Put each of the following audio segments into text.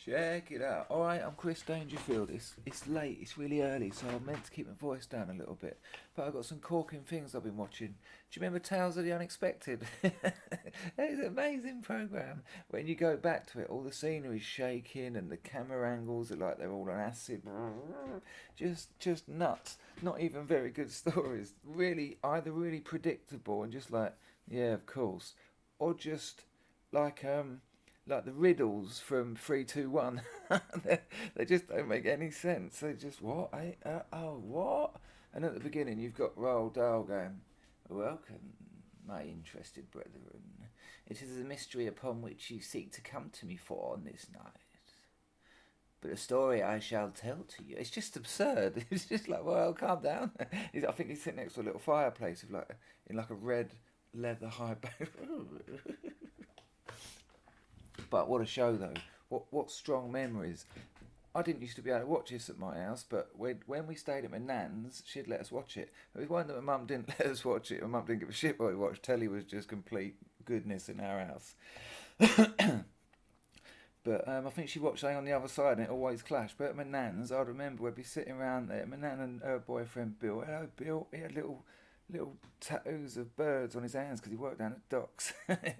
Check it out. All right, I'm Chris Dangerfield. It's late. It's really early, so I'm meant to keep my voice down a little bit. But I've got some corking things I've been watching. Do you remember Tales of the Unexpected? It's an amazing program. When you go back to it, all the scenery's shaking and the camera angles are like they're all on acid. Just nuts. Not even very good stories. Really, either really predictable and just like, yeah, of course, or just like like the riddles from 3, 2, 1. They just don't make any sense. They just what? Oh, what? And at the beginning, you've got Roald Dahl going, "Welcome, my interested brethren. It is a mystery upon which you seek to come to me for on this night. But a story I shall tell to you." It's just absurd. It's just like, well, calm down. I think he's sitting next to a little fireplace with like in like a red leather high back. But what a show though! What strong memories! I didn't used to be able to watch this at my house, but when we stayed at my nan's, she'd let us watch it. It was one that my mum didn't let us watch it. My mum didn't give a shit what we watched. Telly was just complete goodness in our house. But I think she watched something on the other side and it always clashed. But at my nan's, I remember we'd be sitting around there. My nan and her boyfriend Bill. Hello, Bill. He had little tattoos of birds on his hands because he worked down at docks.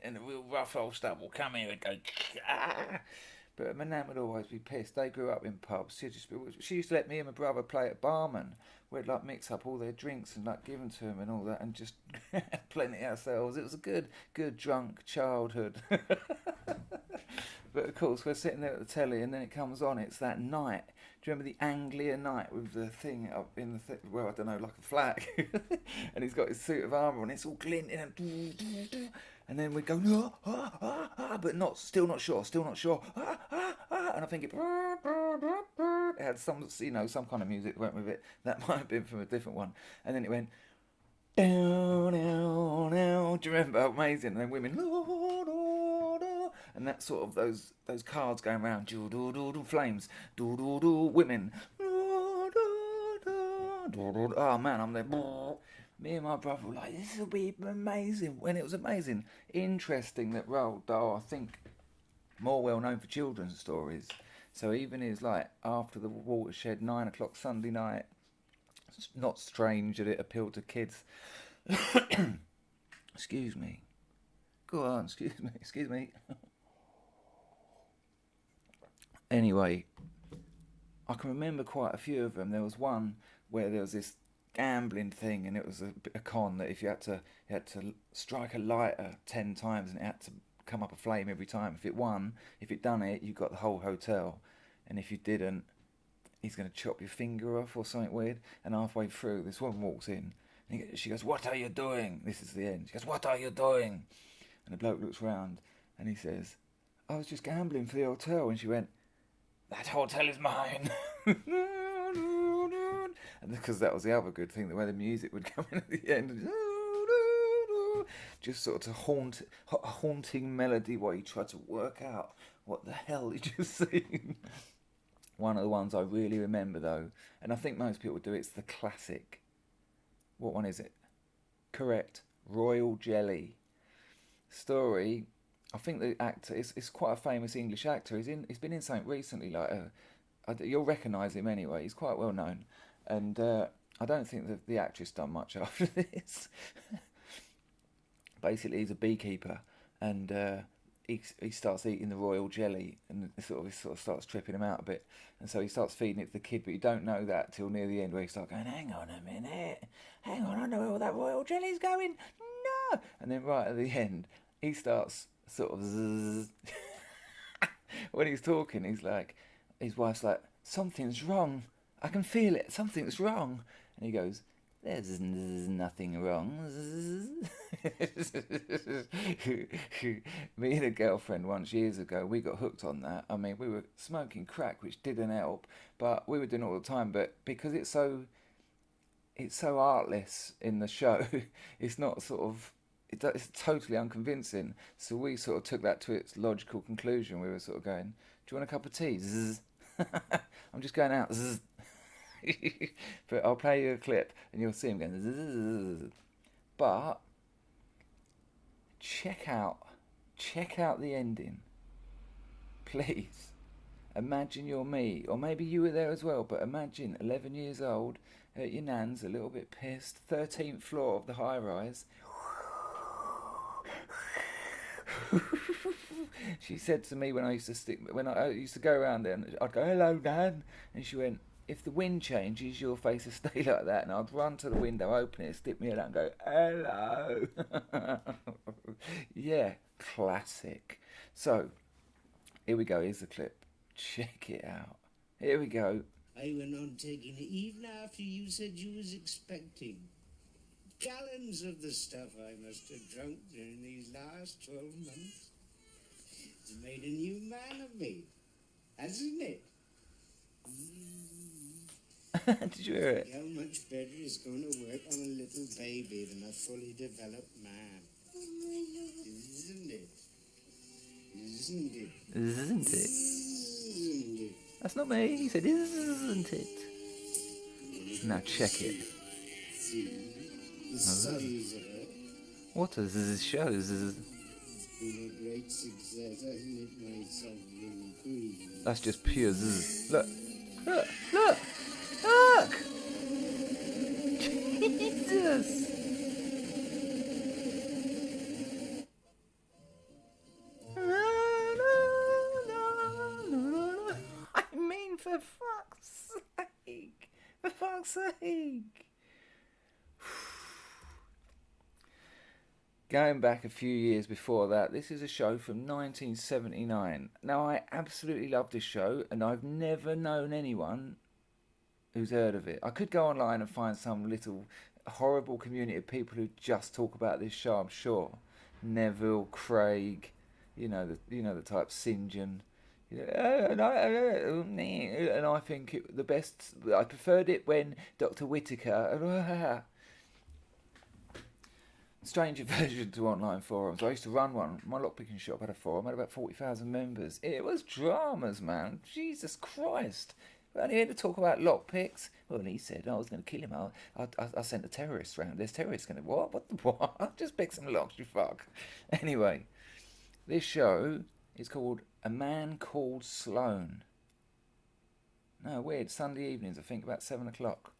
And a real rough old stubble. Come here and go. Ah. But my nan would always be pissed. They grew up in pubs. She used to let me and my brother play at barman. We'd like mix up all their drinks and like give them to them and all that, and just plenty ourselves. It was a good drunk childhood. But of course, we're sitting there at the telly, and then it comes on. It's that night. Do you remember the Anglia night with the thing up in the well, I don't know, like a flag, and he's got his suit of armour, and it's all glinting, and then we go, but still not sure, and I think it had some kind of music that went with it. That might have been from a different one, and then it went. Down, down, down. Do you remember? Amazing. And then women, and that sort of those cards going around, flames, women, oh man, I'm there. Me and my brother were like, this will be amazing. When it was amazing, interesting that Roald Dahl, I think, more well known for children's stories. So even his like After the Watershed, 9 o'clock Sunday night. It's not strange that it appealed to kids. Excuse me. Go on, excuse me. Anyway, I can remember quite a few of them. There was one where there was this gambling thing, and it was a con that if you had to strike a lighter 10 times, and it had to come up a flame every time. If it done it, you got the whole hotel, and if you didn't, he's going to chop your finger off or something weird. And halfway through, this woman walks in, and she goes, "What are you doing?" This is the end. She goes, "What are you doing?" And the bloke looks round, and he says, "I was just gambling for the hotel." And she went, "That hotel is mine." And because that was the other good thing, the way the music would come in at the end, just sort of a haunting melody while you try to work out what the hell did you sing. One of the ones I really remember though, and I think most people do, it's the classic. What one is it? Correct. Royal Jelly. Story. I think the actor is quite a famous English actor. He's been in something recently. You'll recognise him anyway. He's quite well known, and I don't think the actress done much after this. Basically, he's a beekeeper, and he starts eating the royal jelly, and it sort of starts tripping him out a bit, and so he starts feeding it to the kid, but you don't know that till near the end, where he starts going, "Hang on a minute, hang on, I know where all that royal jelly's going, no!" And then right at the end, he starts sort of zzz. When he's talking, he's like, his wife's like, "Something's wrong, I can feel it, something's wrong," and he goes, "There's nothing wrong." Me and a girlfriend once years ago, we got hooked on that. I mean, we were smoking crack, which didn't help, but we were doing it all the time. But because it's so artless in the show, it's not sort of, it's totally unconvincing. So we sort of took that to its logical conclusion. We were sort of going, "Do you want a cup of tea?" Zzz. I'm just going out. Zzz. But I'll play you a clip and you'll see him going zzz. But check out the ending, please. Imagine you're me, or maybe you were there as well, but imagine 11 years old at your nan's, a little bit pissed, 13th floor of the high rise. She said to me when I used to go around there, and I'd go, "Hello, Nan," and she went, "If the wind changes, your face will stay like that." And I'd run to the window, open it, stick my head out, and go, "Hello." Yeah, classic. So here we go. Here's the clip. Check it out. Here we go. I went on taking it even after you said you was expecting. Gallons of the stuff I must have drunk during these last 12 months. It's made a new man of me, hasn't it? Did you hear it? How much better it's going to work on a little baby than a fully developed man. Isn't it? Isn't it? Isn't it? Isn't it? That's not me. He said, "Isn't it?" Now check it. See, the size of it. What does this show? It's been a great success, hasn't it, my sovereign queen? That's just pure zzz. Look. Look. Look. Look. Jesus. I mean, for fuck's sake. For fuck's sake. Going back a few years before that, this is a show from 1979. Now, I absolutely love this show, and I've never known anyone who's heard of it. I could go online and find some little horrible community of people who just talk about this show, I'm sure. Neville, Craig, you know the type, St. John. And I think the best. I preferred it when Dr. Whittaker. Stranger version to online forums. I used to run one. My lockpicking shop had a forum. Had about 40,000 members. It was dramas, man. Jesus Christ. We're only here to talk about lockpicks. Well, he said I was going to kill him. I sent the terrorists round. There's terrorists going to... What the what? Just pick some locks, you fuck. Anyway, this show is called A Man Called Sloane. No, weird. Sunday evenings, I think, about 7 o'clock.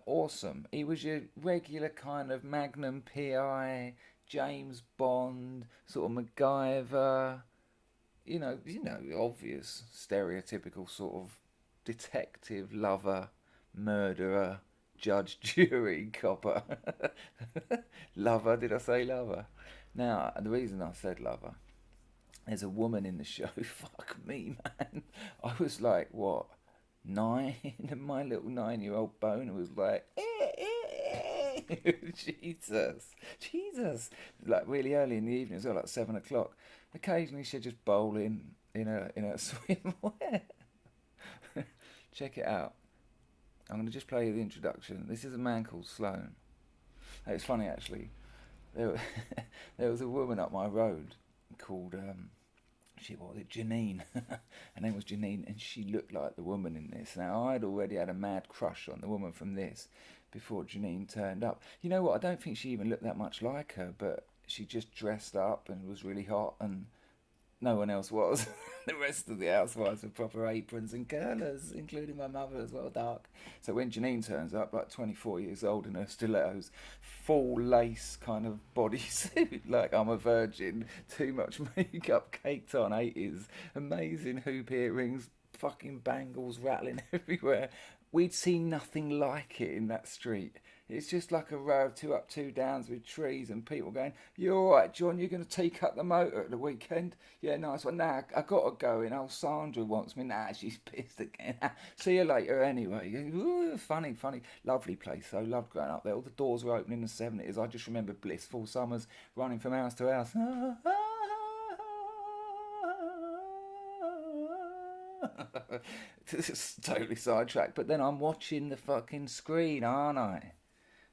Awesome. He was your regular kind of Magnum PI, James Bond, sort of MacGyver, you know, obvious stereotypical sort of detective, lover, murderer, judge, jury, copper. Lover, did I say lover? Now, the reason I said lover, there's a woman in the show. Fuck me, man. I was like, what? 9, and my little 9-year-old boner was like, Jesus, like really early in the evening as well, like 7 o'clock. Occasionally she'd just bowl in a swimwear. Check it out. I'm going to just play you the introduction. This is A Man Called Sloane. It's funny actually. There was a woman up my road called Janine. Her name was Janine, and she looked like the woman in this. Now, I'd already had a mad crush on the woman from this before Janine turned up. You know what? I don't think she even looked that much like her, but she just dressed up and was really hot, and no one else was. The rest of the housewives with proper aprons and curlers, including my mother as well, dark. So when Janine turns up, like 24 years old in her stilettos, full lace kind of bodysuit, like I'm a virgin, too much makeup, caked on 80's, amazing hoop earrings, fucking bangles rattling everywhere. We'd seen nothing like it in that street. It's just like a row of 2 up, 2 downs with trees and people going, "You all right, John? You're going to take up the motor at the weekend?" "Yeah, nice one." "Nah, I got to go in. Old Sandra wants me." "Nah, she's pissed again." "See you later anyway." Ooh, funny. Lovely place, though. Loved growing up there. All the doors were open in the 70's. I just remember blissful summers running from house to house. This is totally sidetracked, but then I'm watching the fucking screen, aren't I?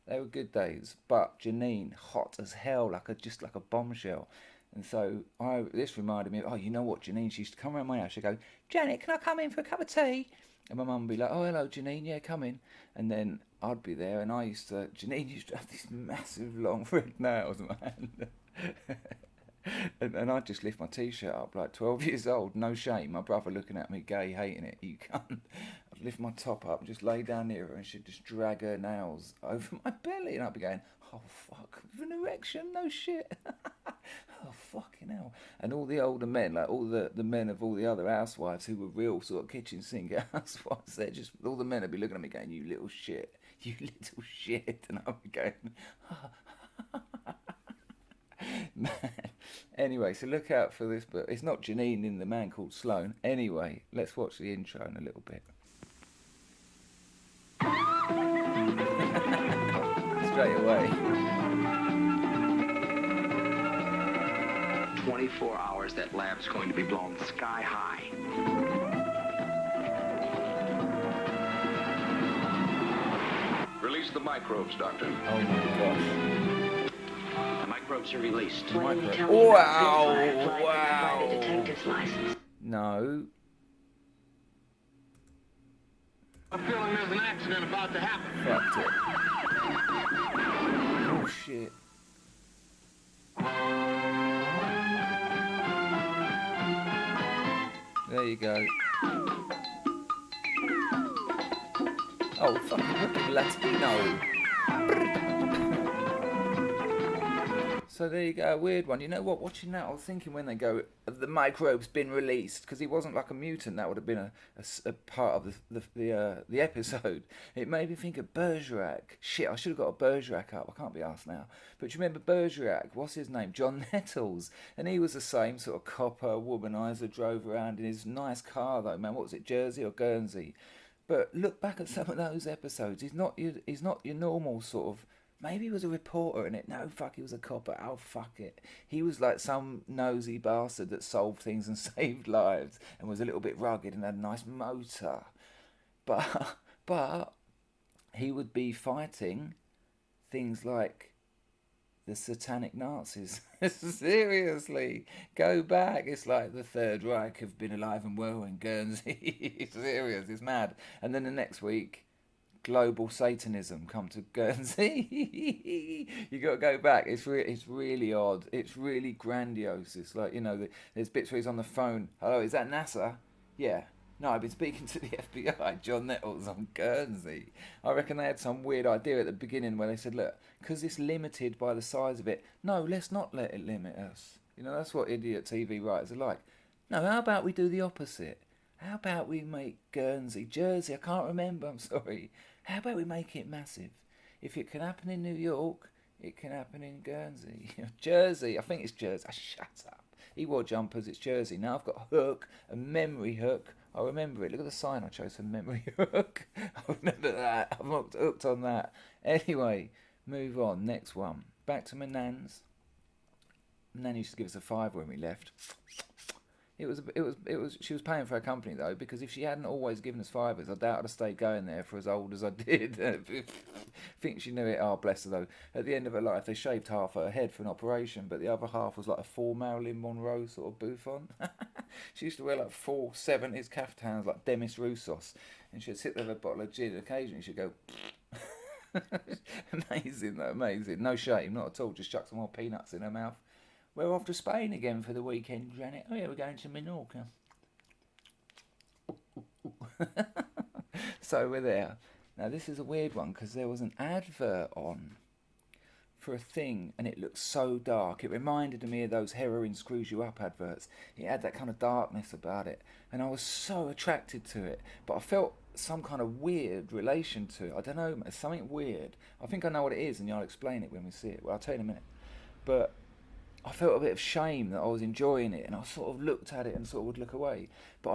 They were good days, but Janine, hot as hell, just like a bombshell. And so this reminded me of, you know what, Janine, she used to come around my house, she'd go, "Janet, can I come in for a cup of tea?" And my mum would be like, "Oh, hello, Janine, yeah, come in." And then I'd be there, and Janine used to have these massive long red nails, man. and I just lift my t-shirt up like 12 years old, no shame. My brother looking at me, gay, hating it. You can't. I'd lift my top up and just lay down near her, and she'd just drag her nails over my belly, and I'd be going, "Oh fuck, with an erection, no shit." Oh fucking hell! And all the older men, like all the men of all the other housewives who were real sort of kitchen sink housewives, they're just all the men would be looking at me going, "You little shit, you little shit," and I'd be going, man. Anyway, so look out for this, but it's not Janine in The Man Called Sloane. Anyway, let's watch the intro in a little bit. Straight away. 24 hours, that lab's going to be blown sky high. Release the microbes, Doctor. Oh my gosh. The microbes are released. Wow! No. I'm feeling there's an accident about to happen. Fucked it. Oh shit. There you go. Oh, fucking look at Latino. So there you go, a weird one. You know what, watching that, I was thinking when they go, the microbe's been released, because he wasn't like a mutant, that would have been a part of the episode. It made me think of Bergerac. Shit, I should have got a Bergerac up, I can't be asked now. But you remember Bergerac, what's his name? John Nettles. And he was the same sort of copper womanizer, drove around in his nice car though, man. What was it, Jersey or Guernsey? But look back at some of those episodes, he's not your normal sort of, maybe he was a reporter in it. No, fuck, he was a copper. Oh, fuck it. He was like some nosy bastard that solved things and saved lives and was a little bit rugged and had a nice motor. But he would be fighting things like the satanic Nazis. Seriously, go back. It's like the Third Reich have been alive and well in Guernsey. It's serious, it's mad. And then the next week, global Satanism come to Guernsey. You got to go back. It's really odd. It's really grandiose. It's like, you know, there's bits where he's on the phone. Hello, is that NASA? Yeah. No, I've been speaking to the FBI. John Nettles on Guernsey. I reckon they had some weird idea at the beginning where they said, look, because it's limited by the size of it, no, let's not let it limit us. You know, that's what idiot TV writers are like. No, how about we do the opposite? How about we make Guernsey, Jersey, I can't remember, I'm sorry. How about we make it massive? If it can happen in New York, it can happen in Guernsey. Jersey, I think it's Jersey. Shut up. He wore jumpers, it's Jersey. Now I've got a hook, a memory hook. I remember it. Look at the sign I chose for memory hook. I remember that. I'm hooked on that. Anyway, move on. Next one. Back to my nan's. Nan used to give us a £5 when we left. It was. She was paying for her company though, because if she hadn't always given us fivers, I doubt I'd have stayed going there for as old as I did. I think she knew it. Oh, bless her though. At the end of her life, they shaved half her head for an operation, but the other half was like a full Marilyn Monroe sort of bouffant. She used to wear like 4 70s caftans like Demis Roussos, and she'd sit there with a bottle of gin. Occasionally, she'd go. Amazing though, amazing. No shame, not at all. Just chuck some more peanuts in her mouth. We're off to Spain again for the weekend, Janet. Oh yeah, we're going to Menorca. So we're there. Now this is a weird one because there was an advert on for a thing and it looked so dark. It reminded me of those heroin screws you up adverts. It had that kind of darkness about it and I was so attracted to it, but I felt some kind of weird relation to it. I don't know, it's something weird. I think I know what it is and I'll explain it when we see it. Well, I'll tell you in a minute. But I felt a bit of shame that I was enjoying it and I sort of looked at it and sort of would look away. But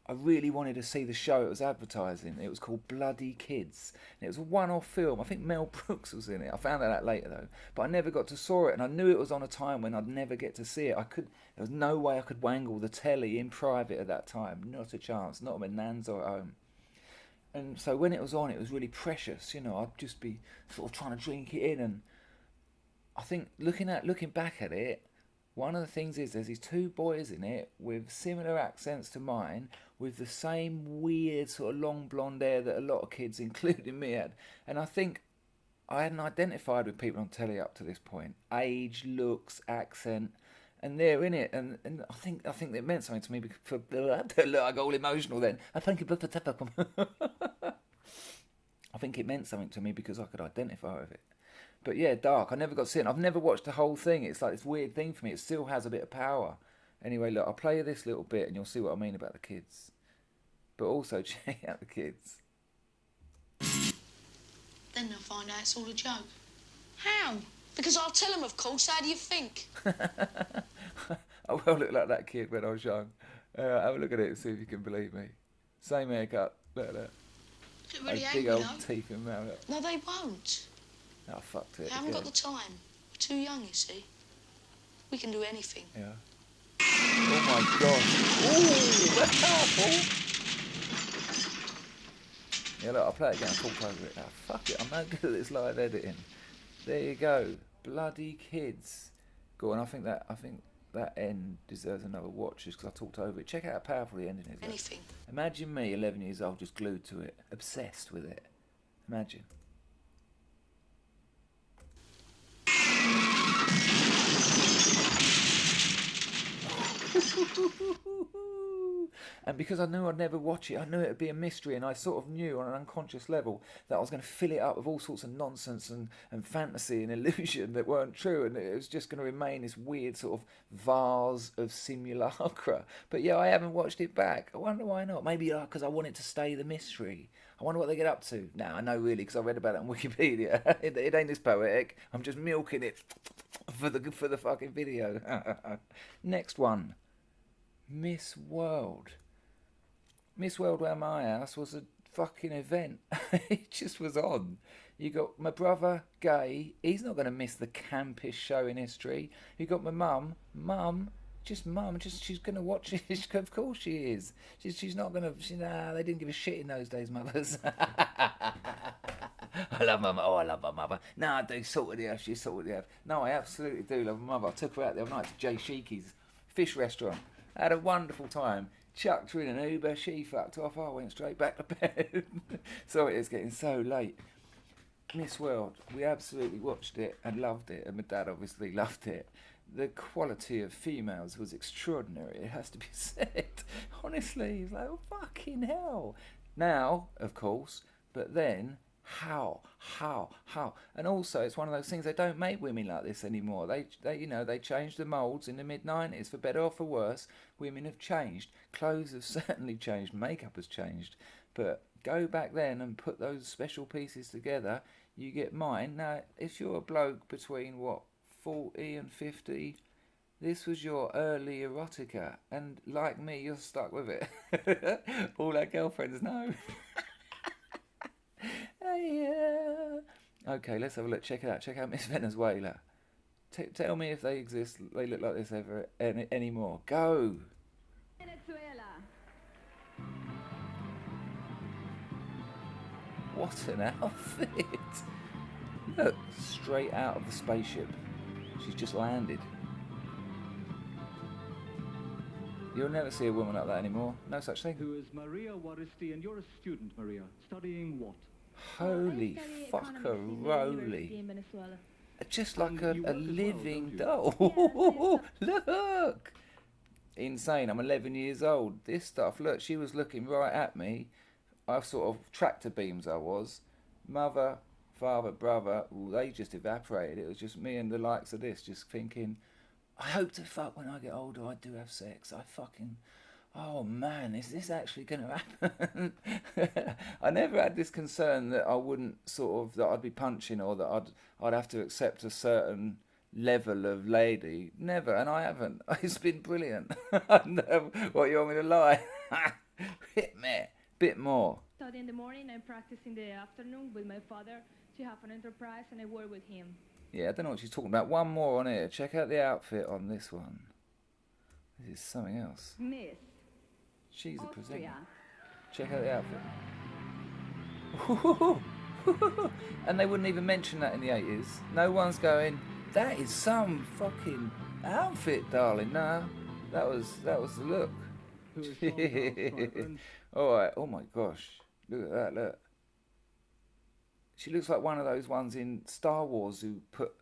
I really wanted to see the show it was advertising. It was called Bloody Kids. And it was a one-off film. I think Mel Brooks was in it. I found that out later though. But I never got to saw it and I knew it was on a time when I'd never get to see it. There was no way I could wangle the telly in private at that time. Not a chance. Not at my nan's or at home. And so when it was on, it was really precious. You know, I'd just be sort of trying to drink it in and I think looking back at it, one of the things is there's these 2 boys in it with similar accents to mine, with the same weird sort of long blonde hair that a lot of kids, including me, had. And I think I hadn't identified with people on telly up to this point. Age, looks, accent. and they're in it, and I think it meant something to me because look, I got all emotional then. I think I think it meant something to me because I could identify with it. But yeah, Dark. I never got to see it. I've never watched the whole thing. It's like this weird thing for me. It still has a bit of power. Anyway, look, I'll play you this little bit and you'll see what I mean about the kids. But also check out the kids. Then they'll find out it's all a joke. How? Because I'll tell them, of course. How do you think? I will look like that kid when I was young. Have a look at it and see if you can believe me. Same haircut. Look at that. They're really Those big angry, old though. teeth in mouth. No, they won't. Oh, fucked it. They haven't got again. the time. We're too young, you see. We can do anything. Yeah. Oh my gosh. Ooh, that's powerful. Yeah, look, I'll play it again and talk over it. Oh, fuck it, I'm no good at this live editing. There you go. Bloody kids. Go on, I think that end deserves another watch just because I talked over it. Check out how powerful the ending is. Anything. Imagine me, 11 years old, just glued to it. Obsessed with it. Imagine. And because I knew I'd never watch it, I knew it would be a mystery, and I sort of knew on an unconscious level that I was going to fill it up with all sorts of nonsense and fantasy and illusion that weren't true, and it was just going to remain this weird sort of vase of simulacra. But yeah, I haven't watched it back. I wonder why not. Maybe because I want it to stay the mystery. I wonder what they get up to. Now, I know really because I read about it on Wikipedia. It ain't this poetic. I'm just milking it for the fucking video. Next one. Miss World. Miss World around my house was a fucking event. It just was on. You got my brother, Gay. He's not going to miss the campish show in history. You got my mum. She's going to watch it. Of course she is. She's not going to... Nah, they didn't give a shit in those days, mothers. I love my mother. Oh, I love my mother. No, I do. Salt of the earth. She's salt of the earth. No, I absolutely do love my mother. I took her out the other night to Jay Sheiky's fish restaurant. I had a wonderful time. Chucked her in an Uber. She fucked off. I went straight back to bed. Sorry, it's getting so late. Miss World. We absolutely watched it and loved it. And my dad obviously loved it. The quality of females was extraordinary. It has to be said. Honestly, it's like, oh, fucking hell. Now, of course, but then... How? And also, it's one of those things, they don't make women like this anymore. They changed the moulds in the mid-90s, for better or for worse. Women have changed. Clothes have certainly changed. Makeup has changed. But go back then and put those special pieces together, you get mine. Now, if you're a bloke between, 40 and 50, this was your early erotica. And like me, you're stuck with it. All our girlfriends know. Okay, let's have a look. Check it out. Check out Miss Venezuela. Tell me if they exist. They look like this ever anymore. Go. Venezuela. What an outfit! Look, straight out of the spaceship. She's just landed. You'll never see a woman like that anymore. No such thing. Who is Maria Waristi, and you're a student, Maria. Studying what? Holy fuckeroli. Just like a living doll. Look! Insane. I'm 11 years old. This stuff, look, she was looking right at me. I sort of tractor beams I was. Mother, father, brother, they just evaporated. It was just me and the likes of this, just thinking, I hope to fuck when I get older I do have sex. Oh man, is this actually going to happen? I never had this concern that I wouldn't that I'd be punching or that I'd have to accept a certain level of lady. Never, and I haven't. It's been brilliant. What, you want me to lie? Hit me. Bit more. Study in the morning and practice in the afternoon with my father to have an enterprise, and I work with him. Yeah, I don't know what she's talking about. One more on here. Check out the outfit on this one. This is something else. Miss She's a presenter. Austria. Check out the outfit. And they wouldn't even mention that in the 80s. No one's going, that is some fucking outfit, darling. No, that was the look. Alright, oh my gosh. Look at that, look. She looks like one of those ones in Star Wars who put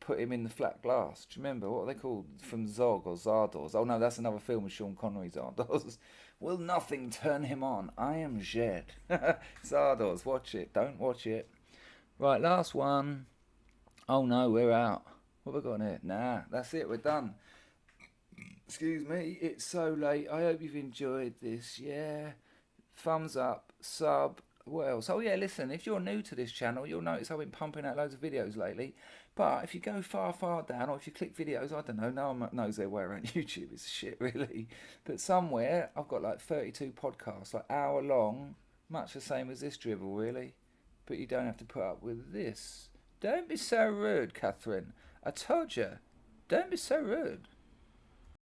put him in the flat glass. Do you remember? What are they called? From Zog or Zardoz. Oh no, that's another film with Sean Connery, Zardoz. Will nothing turn him on? I am Jed. Zardoz, watch it. Don't watch it. Right, last one. Oh no, we're out. What have we got in here? Nah, that's it, we're done. Excuse me, it's so late. I hope you've enjoyed this, yeah. Thumbs up, sub, what else? Oh yeah, listen, if you're new to this channel, you'll notice I've been pumping out loads of videos lately. But if you go far down, or if you click videos, I don't know, no one knows their way around YouTube, it's shit really. But somewhere, I've got like 32 podcasts, like hour long, much the same as this dribble really. But you don't have to put up with this. Don't be so rude, Catherine. I told you, don't be so rude.